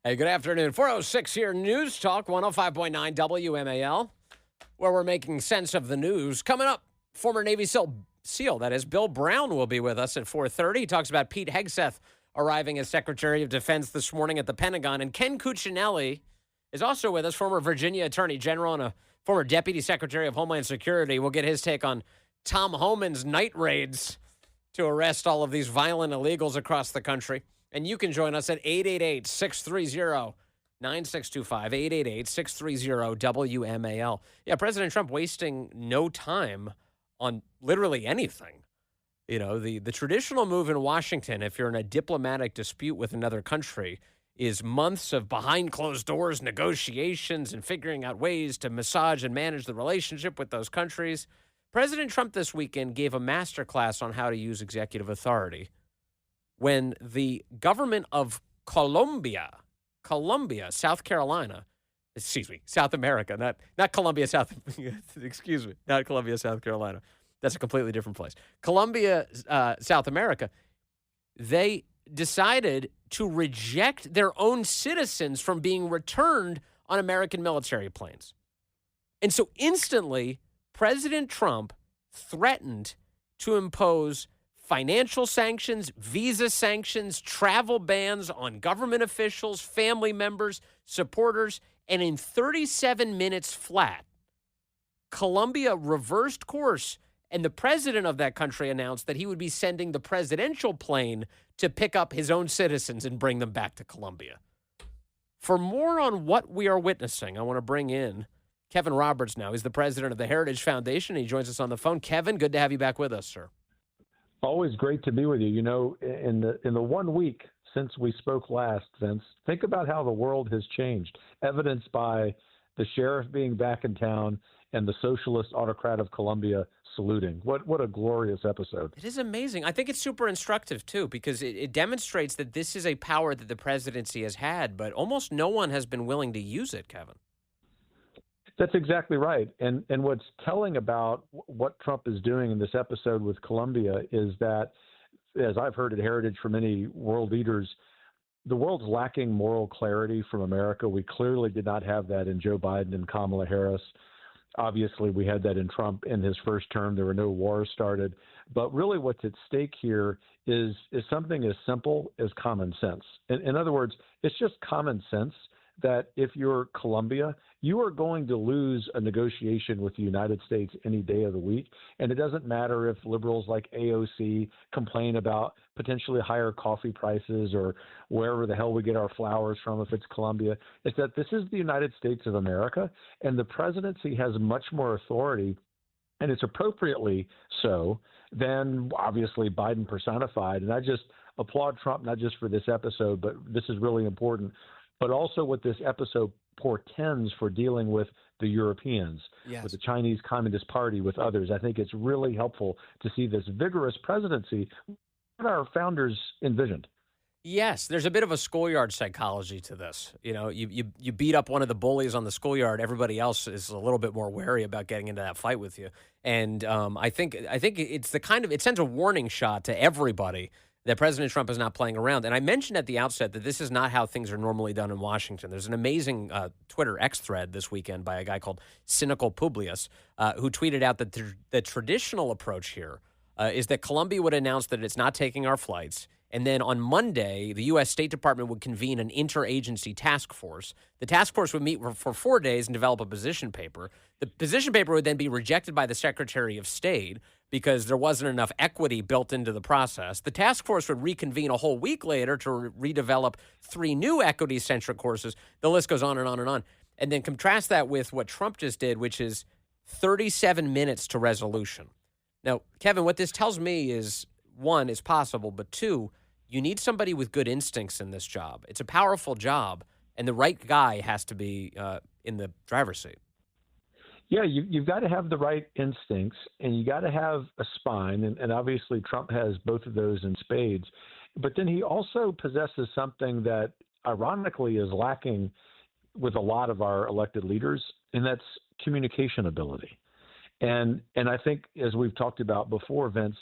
Hey, good afternoon. 406 here, News Talk 105.9 WMAL, where we're making sense of the news. Coming up, former Navy SEAL, that is, Bill Brown will be with us at 4:30. He talks about Pete Hegseth arriving as Secretary of Defense this morning at the Pentagon. And Ken Cuccinelli is also with us, former Virginia Attorney General and a former Deputy Secretary of Homeland Security. We'll get his take on Tom Homan's night raids to arrest all of these violent illegals across the country. And you can join us at 888-630-9625, 888-630-WMAL. Yeah, President Trump wasting no time on literally anything. You know, the traditional move in Washington, if you're in a diplomatic dispute with another country, is months of behind closed doors negotiations and figuring out ways to massage and manage the relationship with those countries. President Trump this weekend gave a masterclass on how to use executive authority when the government of Colombia, South Carolina, South America, not Colombia, not Colombia, South Carolina. That's a completely different place. Colombia, South America, they decided to reject their own citizens from being returned on American military planes. And so instantly, President Trump threatened to impose financial sanctions, visa sanctions, travel bans on government officials, family members, supporters, and in 37 minutes flat, Colombia reversed course, and the president of that country announced that he would be sending the presidential plane to pick up his own citizens and bring them back to Colombia. For more on what we are witnessing, I want to bring in Kevin Roberts now. He's the president of the Heritage Foundation. He joins us on the phone. Kevin, good to have you back with us, sir. Always great to be with you. You know, in the 1 week since we spoke last, Vince, think about how the world has changed, evidenced by the sheriff being back in town and the socialist autocrat of Colombia saluting. What a glorious episode. It is amazing. I think it's super instructive, too, because it demonstrates that this is a power that the presidency has had, but almost no one has been willing to use it, Kevin. That's exactly right. And what's telling about what Trump is doing in this episode with Colombia is that, as I've heard at Heritage from many world leaders, the world's lacking moral clarity from America. We clearly did not have that in Joe Biden and Kamala Harris. Obviously, we had that in Trump in his first term. There were no wars started. But really what's at stake here is something as simple as common sense. In other words, it's just common sense that if you're Colombia, you are going to lose a negotiation with the United States any day of the week. And it doesn't matter if liberals like AOC complain about potentially higher coffee prices or wherever the hell we get our flowers from if it's Colombia. It's that this is the United States of America, and the presidency has much more authority, and it's appropriately so, than obviously Biden personified. And I just applaud Trump, not just for this episode, but this is really important, but also what this episode portends for dealing with the Europeans, Yes. with the Chinese Communist Party, with others. I think it's really helpful to see this vigorous presidency that our founders envisioned. Yes, there's a bit of a schoolyard psychology to this. You know, you beat up one of the bullies on the schoolyard. Everybody else is a little bit more wary about getting into that fight with you. And I think it's the kind of, it sends a warning shot to everybody that President Trump is not playing around. And I mentioned at the outset that this is not how things are normally done in Washington. There's an amazing Twitter X thread this weekend by a guy called Cynical Publius who tweeted out that the traditional approach here is that Colombia would announce that it's not taking our flights. And then on Monday, the U.S. State Department would convene an interagency task force. The task force would meet for 4 days and develop a position paper. The position paper would then be rejected by the Secretary of State because there wasn't enough equity built into the process. The task force would reconvene a whole week later to redevelop 3 new equity-centric courses. The list goes on and on and on. And then contrast that with what Trump just did, which is 37 minutes to resolution. Now, Kevin, what this tells me is, one, it's possible, but two, you need somebody with good instincts in this job. It's a powerful job, and the right guy has to be in the driver's seat. Yeah, you've got to have the right instincts, and you got to have a spine, and obviously Trump has both of those in spades. But then he also possesses something that ironically is lacking with a lot of our elected leaders, and that's communication ability. And I think, as we've talked about before, Vince,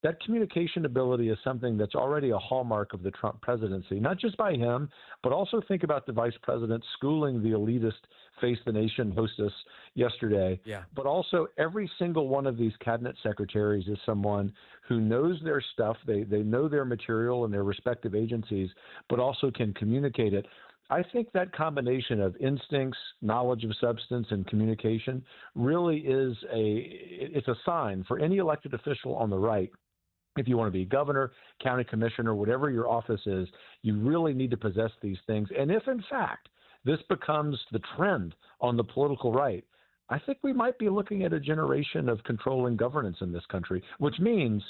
That communication ability is something that's already a hallmark of the Trump presidency, not just by him, but also think about the vice president schooling the elitist Face the Nation hostess yesterday. Yeah. But also every single one of these cabinet secretaries is someone who knows their stuff. They know their material in their respective agencies, but also can communicate it. I think that combination of instincts, knowledge of substance, and communication really is it's a sign for any elected official on the right. If you want to be governor, county commissioner, whatever your office is, you really need to possess these things. And if, in fact, this becomes the trend on the political right, I think we might be looking at a generation of controlling governance in this country, which means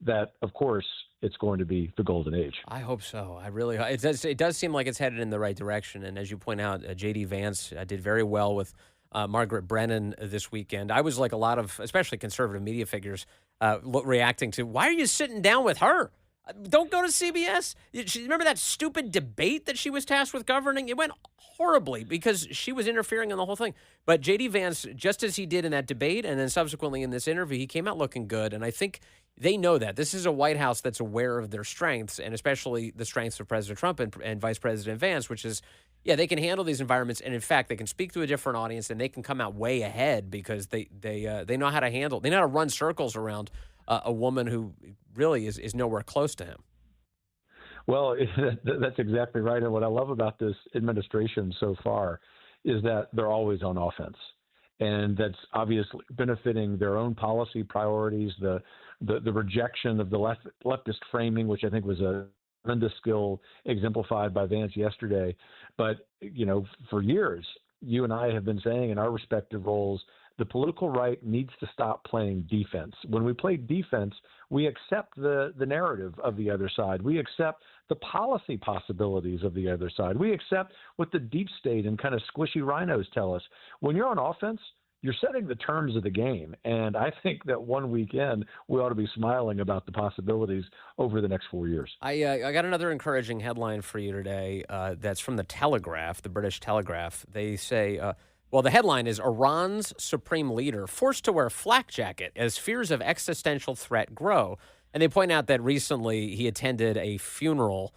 that, of course, it's going to be the golden age. I hope so. I really hope. It does seem like it's headed in the right direction. And as you point out, J.D. Vance did very well with Margaret Brennan this weekend. I was like a lot of, especially conservative media figures, reacting to, why are you sitting down with her? Don't go to CBS. Remember that stupid debate that she was tasked with governing? It went horribly because she was interfering in the whole thing. But J.D. Vance, just as he did in that debate and then subsequently in this interview, he came out looking good. And I think they know that. This is a White House that's aware of their strengths, and especially the strengths of President Trump and Vice President Vance, which is, yeah, they can handle these environments. And in fact, they can speak to a different audience and they can come out way ahead because they know how to handle, they know how to run circles around a woman who really is nowhere close to him. Well, that's exactly right. And what I love about this administration so far is that they're always on offense. And that's obviously benefiting their own policy priorities, the rejection of the leftist framing, which I think was a tremendous skill exemplified by Vance yesterday. But, for years, you and I have been saying in our respective roles, the political right needs to stop playing defense. When we play defense, we accept the narrative of the other side. We accept the policy possibilities of the other side. We accept what the deep state and kind of squishy rhinos tell us. When you're on offense, you're setting the terms of the game. And I think that one weekend, we ought to be smiling about the possibilities over the next 4 years. I got another encouraging headline for you today that's from the Telegraph, the British Telegraph. They say, the headline is Iran's supreme leader forced to wear flak jacket as fears of existential threat grow. And they point out that recently he attended a funeral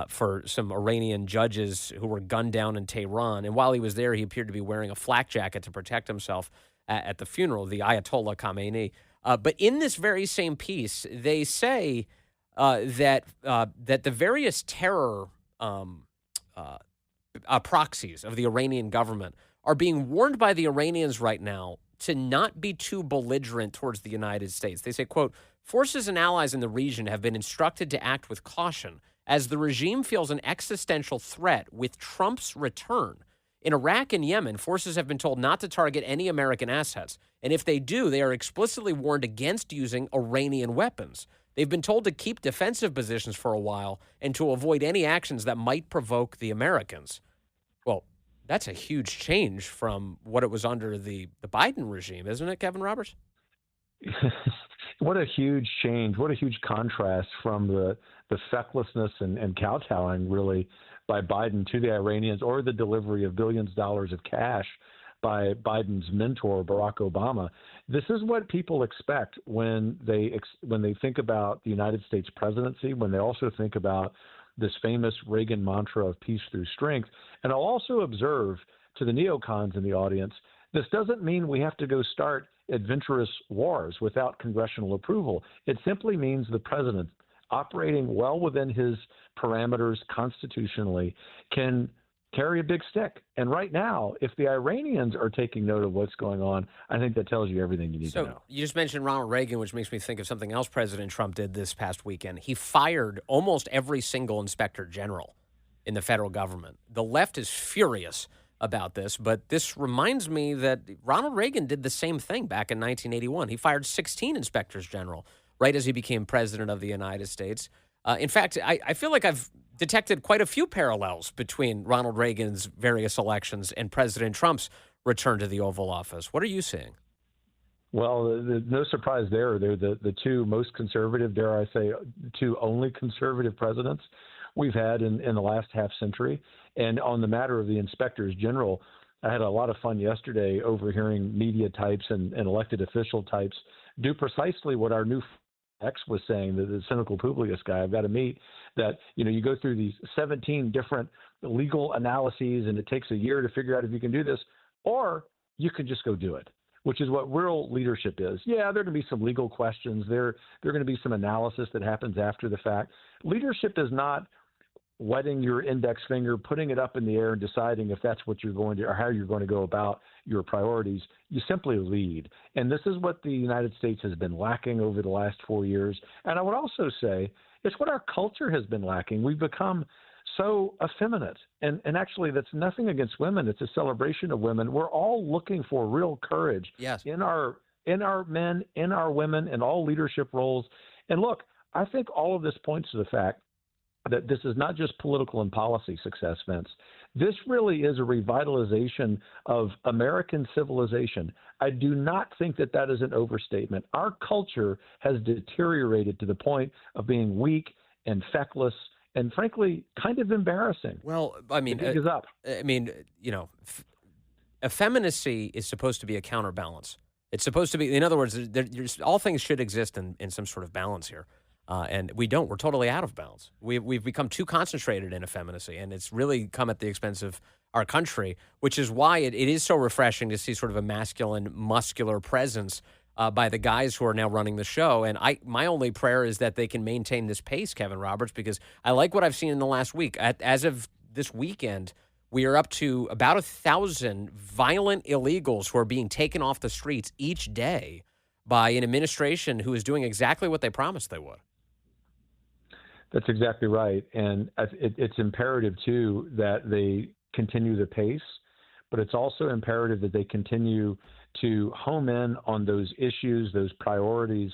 for some Iranian judges who were gunned down in Tehran. And while he was there, he appeared to be wearing a flak jacket to protect himself at the funeral, the Ayatollah Khamenei. But in this very same piece, they say that the various terror proxies of the Iranian government are being warned by the Iranians right now to not be too belligerent towards the United States. They say, quote, forces and allies in the region have been instructed to act with caution as the regime feels an existential threat with Trump's return. In Iraq and Yemen, forces have been told not to target any American assets. And if they do, they are explicitly warned against using Iranian weapons. They've been told to keep defensive positions for a while and to avoid any actions that might provoke the Americans. Well, that's a huge change from what it was under the Biden regime, isn't it, Kevin Roberts? What a huge change. What a huge contrast from the fecklessness and kowtowing, really, by Biden to the Iranians, or the delivery of billions of dollars of cash by Biden's mentor, Barack Obama. This is what people expect when they think about the United States presidency, when they also think about this famous Reagan mantra of peace through strength. And I'll also observe to the neocons in the audience, this doesn't mean we have to go start adventurous wars without congressional approval. It simply means the president, operating well within his parameters constitutionally, can carry a big stick. And right now, if the Iranians are taking note of what's going on, I think that tells you everything you need to know. You just mentioned Ronald Reagan, which makes me think of something else President Trump did this past weekend. He fired almost every single inspector general in the federal government. The left is furious about this, but this reminds me that Ronald Reagan did the same thing back in 1981. He fired 16 inspectors general right as he became president of the United States. In fact, I feel like I've detected quite a few parallels between Ronald Reagan's various elections and President Trump's return to the Oval Office. What are you seeing? Well, no surprise there. They're the two most conservative, dare I say, two only conservative presidents we've had in the last half century. And on the matter of the inspectors general, I had a lot of fun yesterday overhearing media types and elected official types do precisely what our new X was saying, the cynical Publius guy I've got to meet, that, you go through these 17 different legal analyses and it takes a year to figure out if you can do this, or you can just go do it, which is what real leadership is. Yeah, there are going to be some legal questions. There are going to be some analysis that happens after the fact. Leadership is not wetting your index finger, putting it up in the air and deciding if that's what you're going to, or how you're going to go about your priorities. You simply lead. And this is what the United States has been lacking over the last 4 years. And I would also say it's what our culture has been lacking. We've become so effeminate. And actually, that's nothing against women. It's a celebration of women. We're all looking for real courage Yes. in our men, in our women, in all leadership roles. And look, I think all of this points to the fact that this is not just political and policy success, Vince. This really is a revitalization of American civilization. I do not think that that is an overstatement. Our culture has deteriorated to the point of being weak and feckless and, frankly, kind of embarrassing. Well, I mean, The gig is up. effeminacy is supposed to be a counterbalance. It's supposed to be, in other words, all things should exist in some sort of balance here. And we don't. We're totally out of balance. We've become too concentrated in effeminacy, and it's really come at the expense of our country, which is why it is so refreshing to see sort of a masculine, muscular presence by the guys who are now running the show. And my only prayer is that they can maintain this pace, Kevin Roberts, because I like what I've seen in the last week. As of this weekend, we are up to about 1,000 violent illegals who are being taken off the streets each day by an administration who is doing exactly what they promised they would. That's exactly right. And it's imperative, too, that they continue the pace, but it's also imperative that they continue to home in on those issues, those priorities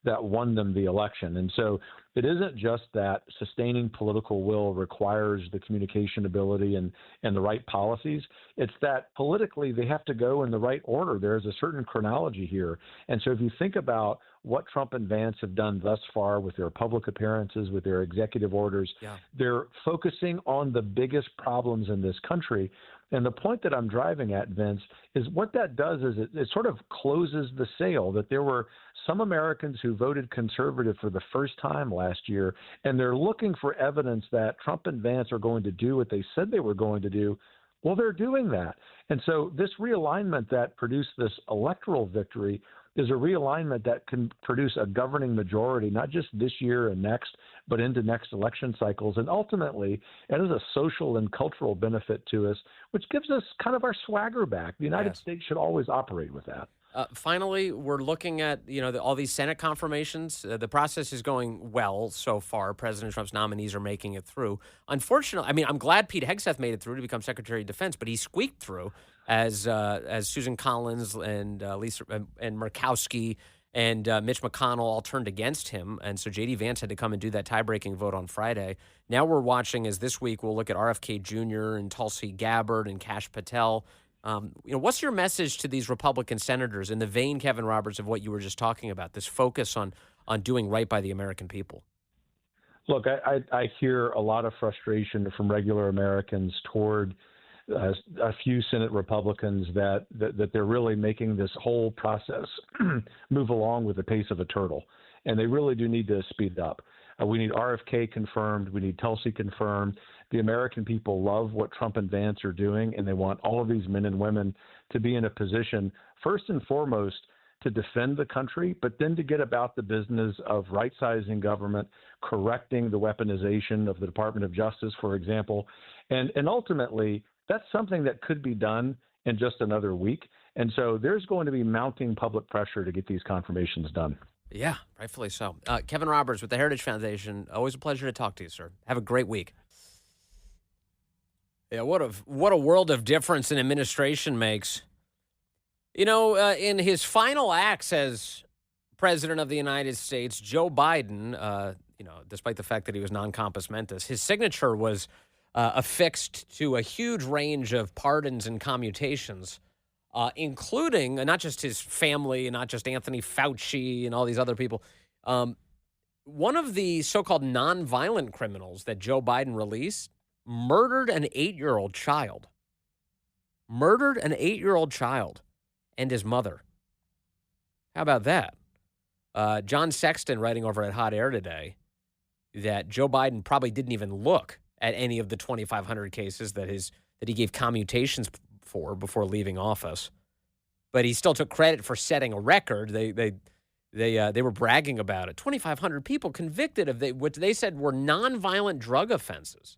that won them the election. And so it isn't just that sustaining political will requires the communication ability and the right policies. It's that politically they have to go in the right order. There's a certain chronology here. And so if you think about what Trump and Vance have done thus far with their public appearances, with their executive orders, they're focusing on the biggest problems in this country. And the point that I'm driving at, Vince, is what that does is it sort of closes the sale that there were some Americans who voted conservative for the first time last year, and they're looking for evidence that Trump and Vance are going to do what they said they were going to do. Well, they're doing that. And so this realignment that produced this electoral victory is a realignment that can produce a governing majority, not just this year and next, but into next election cycles. And ultimately, it is a social and cultural benefit to us, which gives us kind of our swagger back. The United States should always operate with that. Finally, we're looking at all these Senate confirmations. The process is going well so far. President Trump's nominees are making it through. Unfortunately, I mean, I'm glad Pete Hegseth made it through to become Secretary of Defense, but he squeaked through as Susan Collins and Lisa and Murkowski and Mitch McConnell all turned against him, and so J.D. Vance had to come and do that tie-breaking vote on Friday. Now we're watching as this week we'll look at RFK Jr. and Tulsi Gabbard and Kash Patel. What's your message to these Republican senators in the vein, Kevin Roberts, of what you were just talking about, this focus on doing right by the American people? Look, I hear a lot of frustration from regular Americans toward a few Senate Republicans that they're really making this whole process move along with the pace of a turtle. And they really do need to speed up. We need RFK confirmed. We need Tulsi confirmed. The American people love what Trump and Vance are doing, and they want all of these men and women to be in a position, first and foremost, to defend the country, but then to get about the business of right-sizing government, correcting the weaponization of the Department of Justice, for example. And ultimately, that's something that could be done in just another week. And so there's going to be mounting public pressure to get these confirmations done. Yeah, rightfully so. Kevin Roberts with the Heritage Foundation, always a pleasure to talk to you, sir. Have a great week. Yeah, what a world of difference an administration makes. In his final acts as President of the United States, Joe Biden, despite the fact that he was non-compos mentis, his signature was affixed to a huge range of pardons and commutations, including not just his family and not just Anthony Fauci and all these other people. One of the so-called nonviolent criminals that Joe Biden released murdered an 8-year-old child. Murdered an 8-year-old child and his mother. How about that? John Sexton writing over at Hot Air today that Joe Biden probably didn't even look at any of the 2,500 cases that he gave commutations for before leaving office, but he still took credit for setting a record. They were bragging about it. 2,500 people convicted of what they said were nonviolent drug offenses,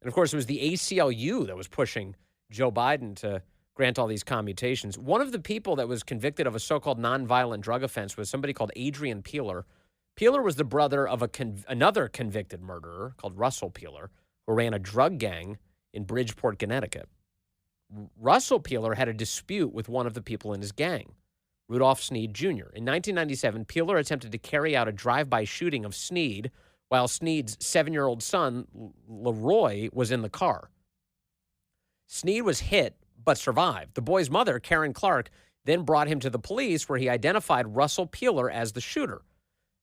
and of course it was the ACLU that was pushing Joe Biden to grant all these commutations. One of the people that was convicted of a so-called nonviolent drug offense was somebody called Adrian Peeler. Peeler was the brother of another convicted murderer called Russell Peeler, who ran a drug gang in Bridgeport, Connecticut. Russell Peeler had a dispute with one of the people in his gang, Rudolph Sneed Jr. In 1997, Peeler attempted to carry out a drive-by shooting of Sneed while Sneed's 7-year-old son, Leroy, was in the car. Sneed was hit but survived. The boy's mother, Karen Clark, then brought him to the police where he identified Russell Peeler as the shooter.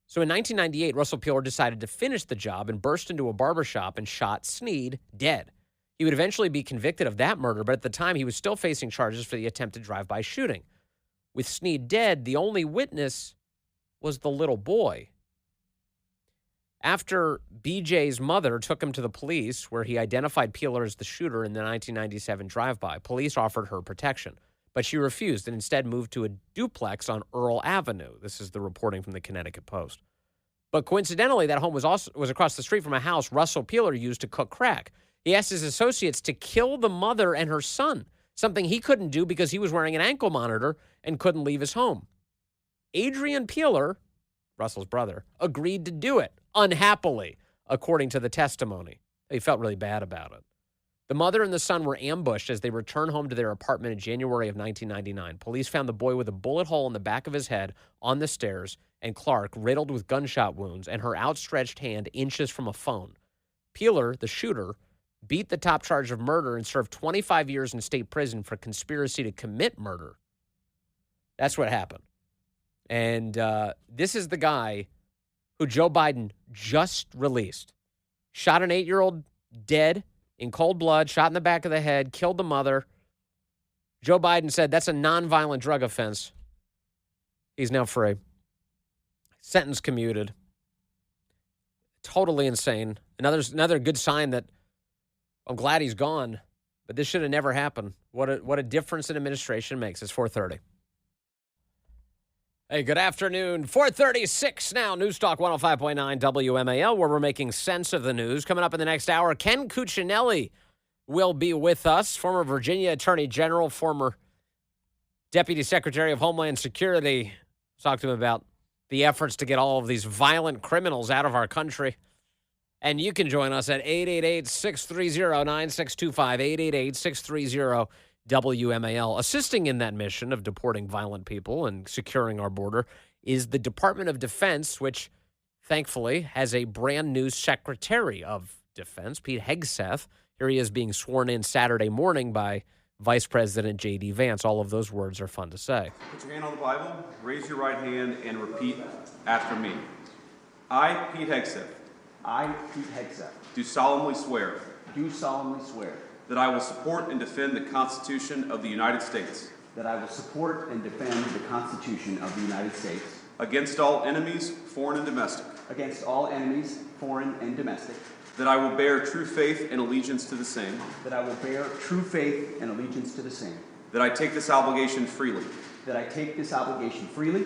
So in 1998, Russell Peeler decided to finish the job and burst into a barbershop and shot Sneed dead. He would eventually be convicted of that murder, but at the time he was still facing charges for the attempted drive-by shooting. With Sneed dead, the only witness was the little boy. After BJ's mother took him to the police, where he identified Peeler as the shooter in the 1997 drive-by, police offered her protection, but she refused and instead moved to a duplex on Earl Avenue. This is the reporting from the Connecticut Post. But coincidentally, that home was across the street from a house Russell Peeler used to cook crack. He asked his associates to kill the mother and her son, something he couldn't do because he was wearing an ankle monitor and couldn't leave his home. Adrian Peeler, Russell's brother, agreed to do it, unhappily, according to the testimony. He felt really bad about it. The mother and the son were ambushed as they returned home to their apartment in January of 1999. Police found the boy with a bullet hole in the back of his head on the stairs and Clark riddled with gunshot wounds and her outstretched hand inches from a phone. Peeler, the shooter, beat the top charge of murder and served 25 years in state prison for conspiracy to commit murder. That's what happened. And this is the guy who Joe Biden just released. Shot an 8-year-old dead in cold blood, shot in the back of the head, killed the mother. Joe Biden said that's a nonviolent drug offense. He's now free. Sentence commuted. Totally insane. Another good sign that I'm glad he's gone, but this should have never happened. What a difference an administration makes. It's 4:30. Hey, good afternoon. 4:36 now. News Talk 105.9 WMAL, where we're making sense of the news. Coming up in the next hour, Ken Cuccinelli will be with us, former Virginia Attorney General, former Deputy Secretary of Homeland Security. Talk to him about the efforts to get all of these violent criminals out of our country. And you can join us at 888-630-9625, 888-630-WMAL. Assisting in that mission of deporting violent people and securing our border is the Department of Defense, which thankfully has a brand new Secretary of Defense, Pete Hegseth. Here he is being sworn in Saturday morning by Vice President J.D. Vance. All of those words are fun to say. Put your hand on the Bible, raise your right hand, and repeat after me. I, Pete Hegseth. I, Pete Hegseth. Do solemnly swear. Do solemnly swear. That I will support and defend the Constitution of the United States. That I will support and defend the Constitution of the United States. Against all enemies, foreign and domestic. Against all enemies, foreign and domestic. That I will bear true faith and allegiance to the same. That I will bear true faith and allegiance to the same. That I take this obligation freely. That I take this obligation freely.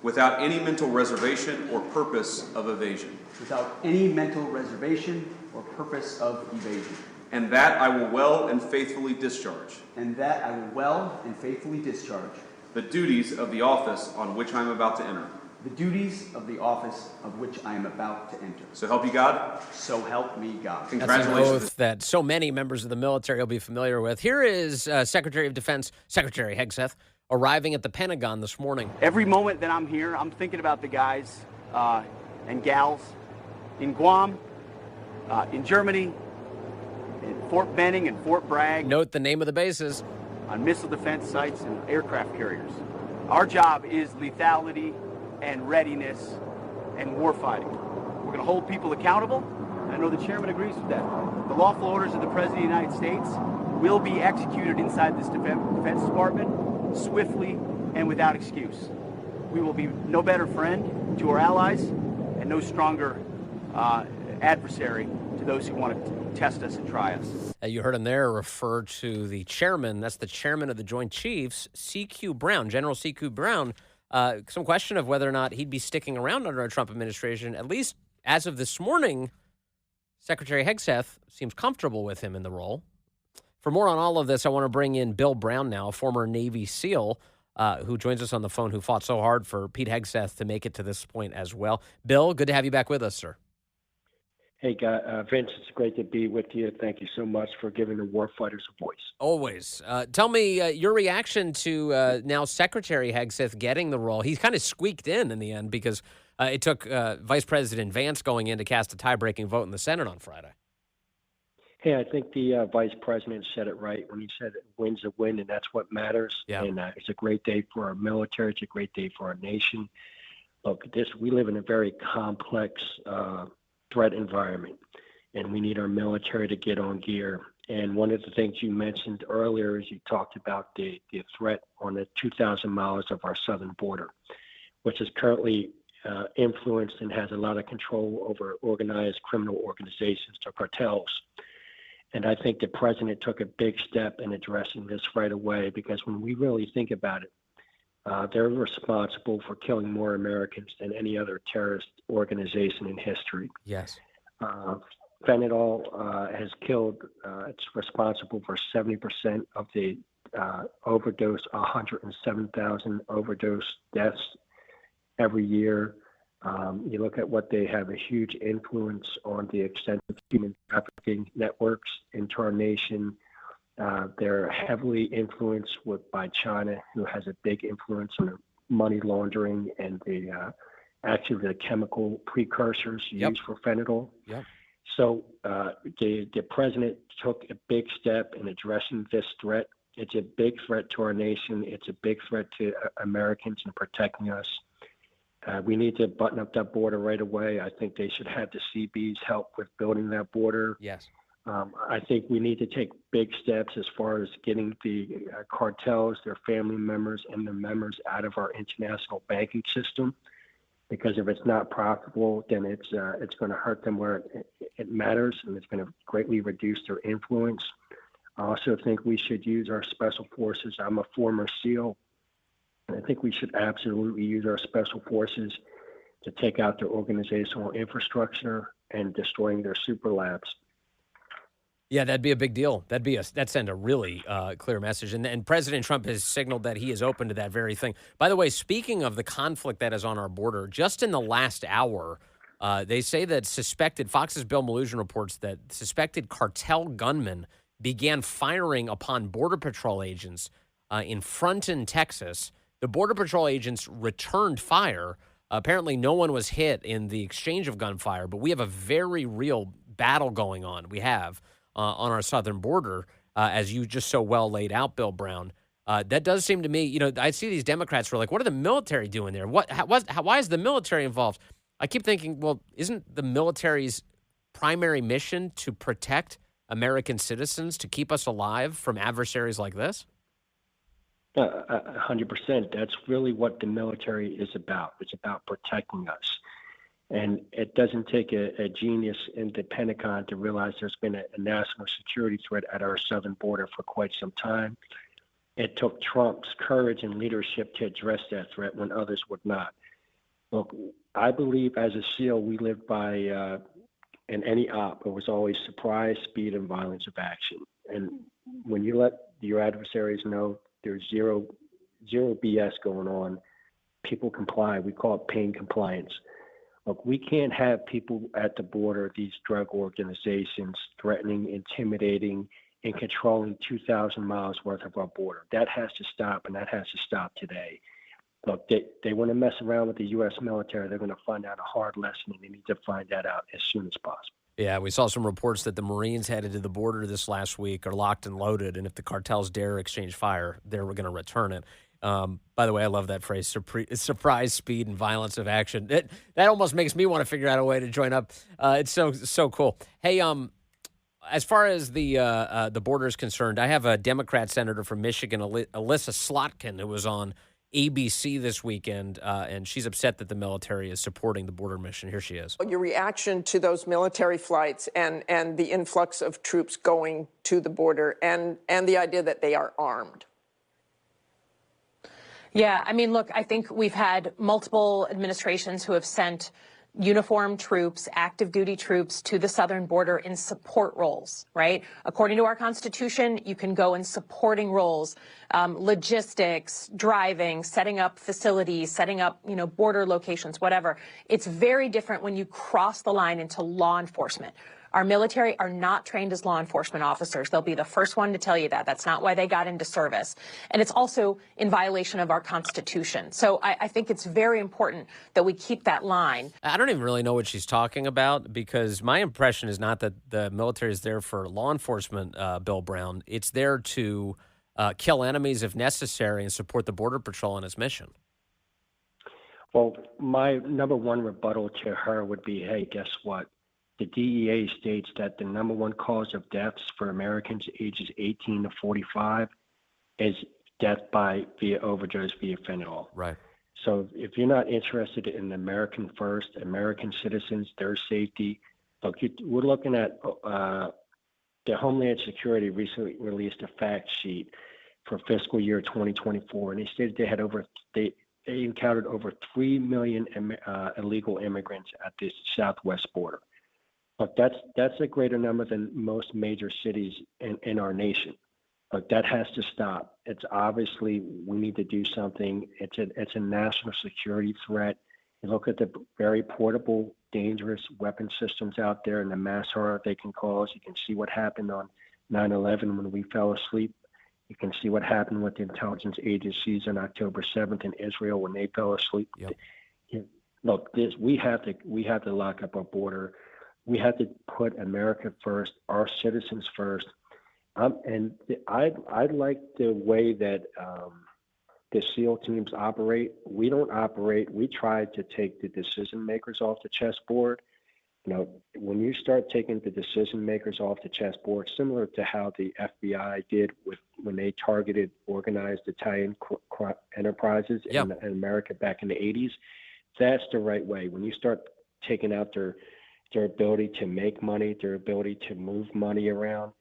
Without any mental reservation or purpose of evasion. Without any mental reservation or purpose of evasion. And that I will well and faithfully discharge. And that I will well and faithfully discharge. The duties of the office on which I am about to enter. The duties of the office of which I am about to enter. So help you God. So help me God. Congratulations. That's an oath that so many members of the military will be familiar with. Here is Secretary of Defense, Secretary Hegseth, arriving at the Pentagon this morning. Every moment that I'm here, I'm thinking about the guys and gals in Guam, in Germany, in Fort Benning and Fort Bragg. Note the name of the bases. On missile defense sites and aircraft carriers. Our job is lethality and readiness and warfighting. We're going to hold people accountable. I know the chairman agrees with that. The lawful orders of the President of the United States will be executed inside this Defense Department swiftly and without excuse. we will be no better friend to our allies and no stronger adversary to those who want to test us and try us. You heard him there refer to the chairman. That's the chairman of the Joint Chiefs, C.Q. Brown, General C.Q. Brown. Some question of whether or not he'd be sticking around under a Trump administration. At least as of this morning, Secretary Hegseth seems comfortable with him in the role. For more on all of this, I want to bring in Bill Brown now, a former Navy SEAL, who joins us on the phone, who fought so hard for Pete Hegseth to make it to this point as well. Bill, good to have you back with us, sir. Hey, Vince, it's great to be with you. Thank you so much for giving the warfighters a voice. Always. Tell me your reaction to now Secretary Hegseth getting the role. He's kind of squeaked in the end because it took Vice President Vance going in to cast a tie-breaking vote in the Senate on Friday. Hey, I think the Vice President said it right when he said win's a win, and that's what matters. Yeah. And it's a great day for our military. It's a great day for our nation. Look, we live in a very complex threat environment, and we need our military to get on gear. And one of the things you mentioned earlier is you talked about the threat on the 2,000 miles of our southern border, which is currently influenced and has a lot of control over organized criminal organizations or cartels. And I think the president took a big step in addressing this right away, because when we really think about it, they're responsible for killing more Americans than any other terrorist organization in history. Yes. Fentanyl has killed, it's responsible for 70% of the overdose, 107,000 overdose deaths every year. You look at what they have a huge influence on the extensive human trafficking networks into our nation. They're heavily influenced by China, who has a big influence on money laundering and actually the chemical precursors used for fentanyl. Yep. So the president took a big step in addressing this threat. It's a big threat to our nation. It's a big threat to Americans and protecting us. We need to button up that border right away. I think they should have the CBs help with building that border. Yes. I think we need to take big steps as far as getting the cartels, their family members, and their members out of our international banking system. Because if it's not profitable, then it's going to hurt them where it matters, and it's going to greatly reduce their influence. I also think we should use our special forces. I'm a former SEAL. I think we should absolutely use our special forces to take out their organizational infrastructure and destroying their super labs. Yeah, that'd be a big deal. That'd send a really clear message. And President Trump has signaled that he is open to that very thing. By the way, speaking of the conflict that is on our border, just in the last hour, they say that Fox's Bill Malugin reports that suspected cartel gunmen began firing upon Border Patrol agents in Fronton, Texas. The Border Patrol agents returned fire. Apparently, no one was hit in the exchange of gunfire, but we have a very real battle going on. We have on our southern border, as you just so well laid out, Bill Brown. That does seem to me, I see these Democrats who are like, what are the military doing there? Why is the military involved? I keep thinking, well, isn't the military's primary mission to protect American citizens, to keep us alive from adversaries like this? 100%. That's really what the military is about. It's about protecting us. And it doesn't take a genius in the Pentagon to realize there's been a national security threat at our southern border for quite some time. It took Trump's courage and leadership to address that threat when others would not. Look, I believe as a SEAL, we lived by, in any op, it was always surprise, speed, and violence of action. And when you let your adversaries know there's zero BS going on, people comply. We call it pain compliance. Look, we can't have people at the border, these drug organizations, threatening, intimidating, and controlling 2,000 miles worth of our border. That has to stop, and that has to stop today. Look, they want to mess around with the U.S. military. They're going to find out a hard lesson, and they need to find that out as soon as possible. Yeah, we saw some reports that the Marines headed to the border this last week are locked and loaded, and if the cartels dare exchange fire, they're going to return it. By the way, I love that phrase, surprise, speed, and violence of action. That almost makes me want to figure out a way to join up. It's so cool. Hey, as far as the border is concerned, I have a Democrat senator from Michigan, Alyssa Slotkin, who was on ABC this weekend, and she's upset that the military is supporting the border mission. Here she is. Your reaction to those military flights and the influx of troops going to the border and the idea that they are armed. Yeah, I mean, look, I think we've had multiple administrations who have sent uniformed troops, active duty troops to the southern border in support roles, right? According to our Constitution, you can go in supporting roles, logistics, driving, setting up facilities, setting up, border locations, whatever. It's very different when you cross the line into law enforcement. Our military are not trained as law enforcement officers. They'll be the first one to tell you that. That's not why they got into service. And it's also in violation of our Constitution. So I think it's very important that we keep that line. I don't even really know what she's talking about, because my impression is not that the military is there for law enforcement, Bill Brown. It's there to kill enemies if necessary and support the Border Patrol in its mission. Well, my number one rebuttal to her would be, hey, guess what? The DEA states that the number one cause of deaths for Americans ages 18 to 45 is death via overdose via fentanyl. Right. So if you're not interested in American first, American citizens, their safety, look, we're looking at the Homeland Security recently released a fact sheet for fiscal year 2024, and they stated they encountered over 3 million illegal immigrants at the southwest border. But that's a greater number than most major cities in our nation. But that has to stop. It's obviously we need to do something. It's a national security threat. You look at the very portable, dangerous weapon systems out there and the mass horror they can cause. You can see what happened on 9/11 when we fell asleep. You can see what happened with the intelligence agencies on October 7th in Israel when they fell asleep. Yep. Look, we have to lock up our border. We have to put America first, our citizens first. And I like the way that the SEAL teams operate. We don't operate. We try to take the decision makers off the chessboard. When you start taking the decision makers off the chessboard, similar to how the FBI did when they targeted organized Italian enterprises in America back in the 80s, that's the right way. When you start taking out their ability to make money, their ability to move money around,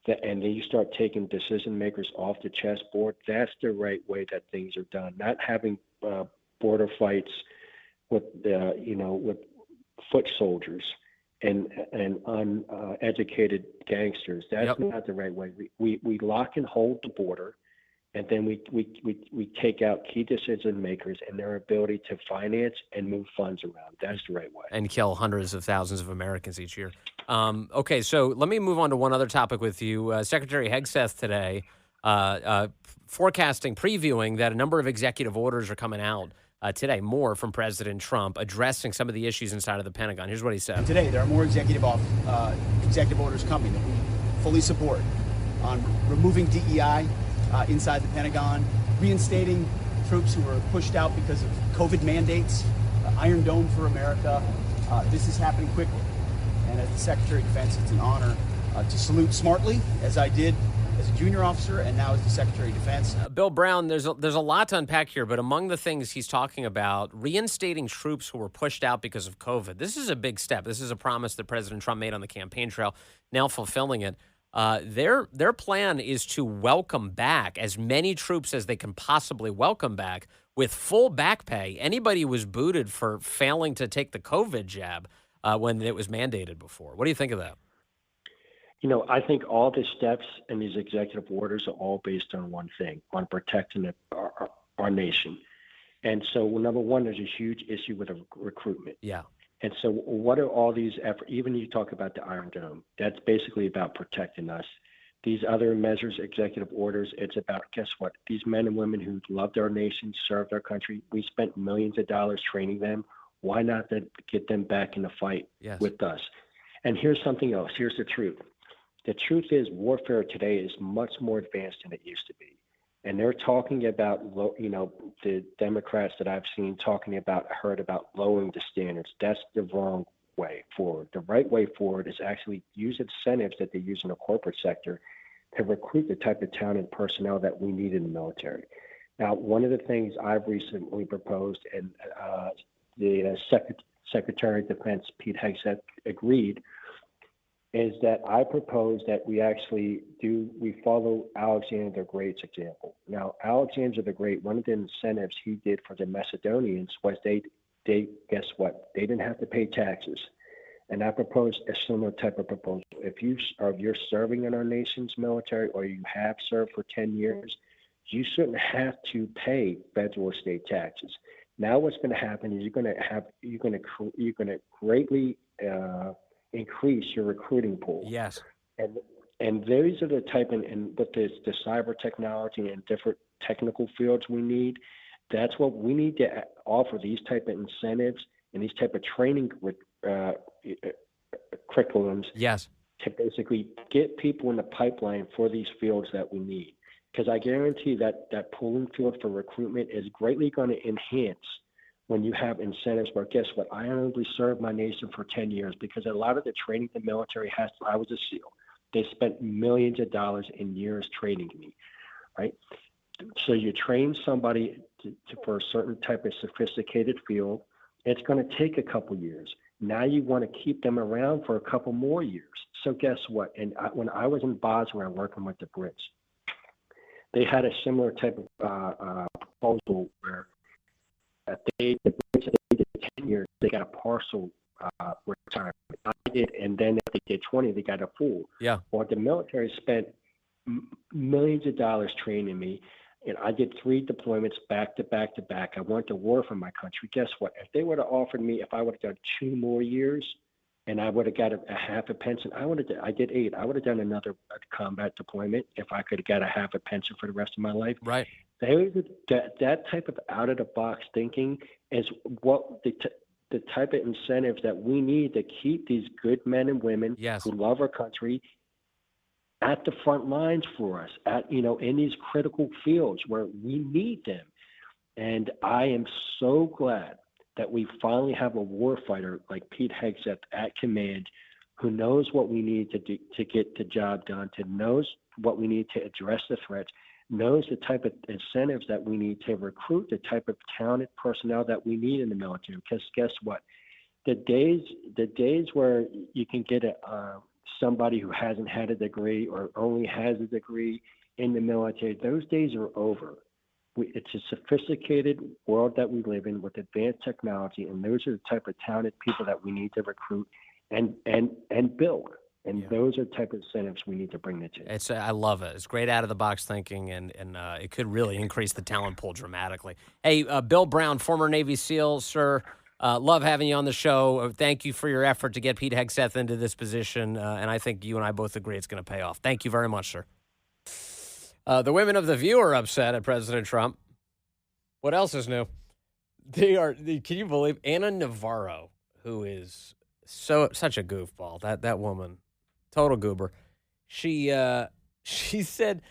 and then you start taking decision makers off the chessboard, that's the right way that things are done. Not having border fights with foot soldiers and uneducated gangsters. That's not the right way. We lock and hold the border, and then we take out key decision makers and their ability to finance and move funds around. That's the right way. And kill hundreds of thousands of Americans each year. Okay, so let me move on to one other topic with you. Secretary Hegseth today previewing that a number of executive orders are coming out today, more from President Trump, addressing some of the issues inside of the Pentagon. Here's what he said. Today, there are more executive orders coming that we fully support on removing DEI inside the Pentagon, reinstating troops who were pushed out because of COVID mandates, Iron Dome for America. This is happening quickly. And as the Secretary of Defense, it's an honor to salute smartly, as I did as a junior officer and now as the Secretary of Defense. Bill Brown, there's a lot to unpack here, but among the things he's talking about, reinstating troops who were pushed out because of COVID. This is a big step. This is a promise that President Trump made on the campaign trail, now fulfilling it. Their plan is to welcome back as many troops as they can possibly welcome back with full back pay. Anybody who was booted for failing to take the COVID jab when it was mandated before. What do you think of that? I think all the steps in these executive orders are all based on one thing, on protecting our nation. And so, number one, there's a huge issue with recruitment. Yeah. And so what are all these efforts? Even you talk about the Iron Dome, that's basically about protecting us. These other measures, executive orders, it's about, guess what? These men and women who loved our nation, served our country, we spent millions of dollars training them. Why not get them back in the fight with us? And here's something else. Here's the truth. The truth is warfare today is much more advanced than it used to be. And they're talking about, the Democrats that I've seen heard about lowering the standards. That's the wrong way forward. The right way forward is actually use incentives that they use in the corporate sector to recruit the type of talent and personnel that we need in the military. Now, one of the things I've recently proposed, and the Secretary of Defense, Pete Hegseth, agreed, is that I propose that we follow Alexander the Great's example. Now, Alexander the Great, one of the incentives he did for the Macedonians was they guess what? They didn't have to pay taxes. And I propose a similar type of proposal. If you're serving in our nation's military or you have served for 10 years, you shouldn't have to pay federal or state taxes. Now, what's going to happen is you're going to greatly increase your recruiting pool. Yes. And those are the type, and with the cyber technology and different technical fields we need, that's what we need to offer, these type of incentives and these type of training curriculums. Yes. To basically get people in the pipeline for these fields that we need. Because I guarantee that pooling field for recruitment is greatly going to enhance when you have incentives where, guess what, I only served my nation for 10 years, because a lot of the training the military has, I was a SEAL. They spent millions of dollars in years training me, right? So you train somebody for a certain type of sophisticated field. It's going to take a couple years. Now you want to keep them around for a couple more years. So guess what? And when I was in Bosnia working with the Brits, they had a similar type of proposal where they did 10 years, they got a partial retirement. I did, and then if they did 20, they got a full. Yeah. Well, the military spent millions of dollars training me, and I did 3 deployments back to back to back. I went to war for my country. Guess what? If they would have offered me, if I would have done 2 more years, and I would have got a half a pension, I did 8. I would have done another combat deployment if I could have got a half a pension for the rest of my life. Right. That type of out-of-the-box thinking is what the type of incentives that we need to keep these good men and women who love our country at the front lines for us, in these critical fields where we need them. And I am so glad that we finally have a warfighter like Pete Hegseth at command, who knows what we need to get the job done, knows what we need to address the threats, knows the type of incentives that we need to recruit the type of talented personnel that we need in the military. Because guess what? The days where you can get somebody who hasn't had a degree or only has a degree in the military, those days are over. It's a sophisticated world that we live in with advanced technology, and those are the type of talented people that we need to recruit and build. And those are the type of incentives we need to bring to the table. I love it. It's great out-of-the-box thinking, and it could really increase the talent pool dramatically. Hey, Bill Brown, former Navy SEAL, sir, love having you on the show. Thank you for your effort to get Pete Hegseth into this position, and I think you and I both agree it's going to pay off. Thank you very much, sir. The women of The View are upset at President Trump. What else is new? Can you believe Anna Navarro, who is such a goofball, that woman, total goober. She said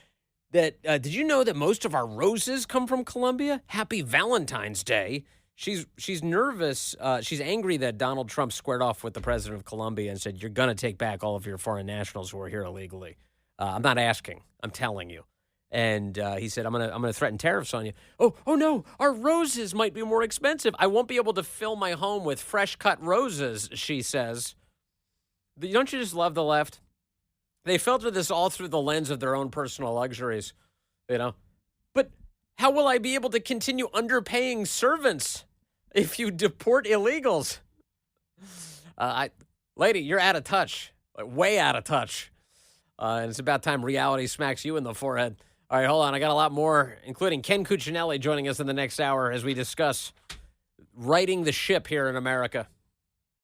that, did you know that most of our roses come from Colombia? Happy Valentine's Day. She's nervous. She's angry that Donald Trump squared off with the president of Colombia and said, you're going to take back all of your foreign nationals who are here illegally. I'm not asking. I'm telling you. And he said, I'm gonna threaten tariffs on you. Oh no, our roses might be more expensive. I won't be able to fill my home with fresh cut roses, she says. Don't you just love the left? They filter this all through the lens of their own personal luxuries, But how will I be able to continue underpaying servants if you deport illegals? Lady, you're out of touch, like way out of touch. And it's about time reality smacks you in the forehead. All right, hold on. I got a lot more, including Ken Cuccinelli joining us in the next hour as we discuss righting the ship here in America.